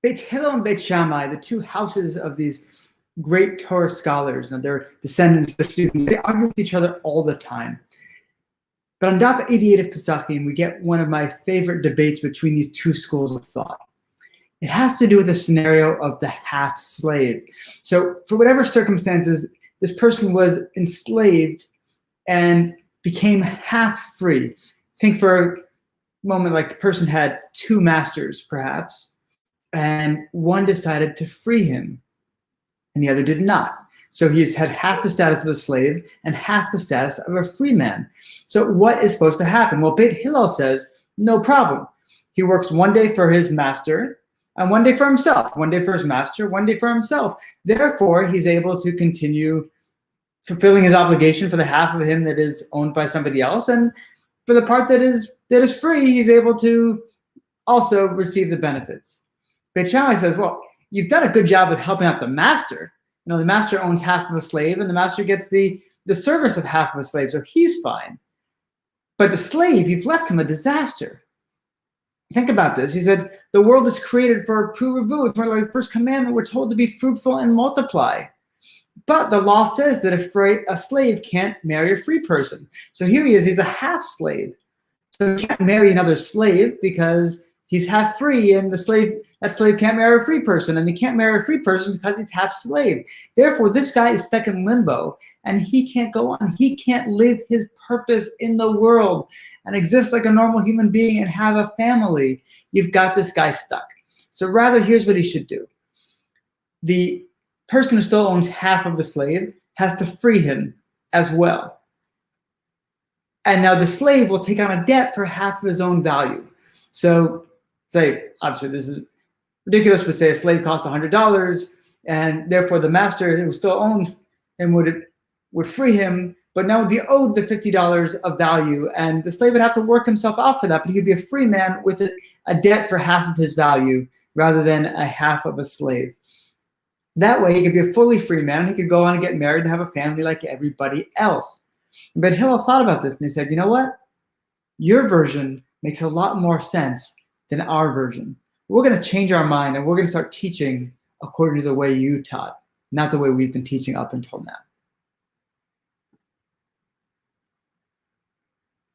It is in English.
Beit Hillel and Beit Shammai, the two houses of these great Torah scholars, and their descendants, their students, they argue with each other all the time. But on Daf 88 of Pesachim, we get one of my favorite debates between these two schools of thought. It has to do with the scenario of the half-slave. So for whatever circumstances, this person was enslaved and became half-free. Think for a moment like the person had two masters, perhaps, and one decided to free him, and the other did not. So he's had half the status of a slave and half the status of a free man. So what is supposed to happen? Well, Beit Hillel says, no problem. He works one day for his master and one day for himself, one day for his master, one day for himself. Therefore, he's able to continue fulfilling his obligation for the half of him that is owned by somebody else. And for the part that is free, he's able to also receive the benefits. Beit Shammai says, well, you've done a good job of helping out the master. You know, the master owns half of a slave, and the master gets the service of half of a slave, so he's fine. But the slave, you've left him a disaster. Think about this. He said, the world is created for pru-revu. It's more like the first commandment. We're told to be fruitful and multiply. But the law says that a slave can't marry a free person. So here he is, he's a half-slave. So he can't marry another slave because he's half free, and that slave can't marry a free person, and he can't marry a free person because he's half slave. Therefore, this guy is stuck in limbo, and he can't go on. He can't live his purpose in the world and exist like a normal human being and have a family. You've got this guy stuck. So rather, here's what he should do. The person who still owns half of the slave has to free him as well. And now the slave will take on a debt for half of his own value. So say, obviously this is ridiculous, but say a slave cost $100, and therefore the master who still owned him would free him, but now would be owed the $50 of value, and the slave would have to work himself out for that, but he could be a free man with a debt for half of his value rather than a half of a slave. That way he could be a fully free man, and he could go on and get married and have a family like everybody else. But Hillel thought about this, and he said, you know what? Your version makes a lot more sense than our version. We're going to change our mind, and we're going to start teaching according to the way you taught, not the way we've been teaching up until now.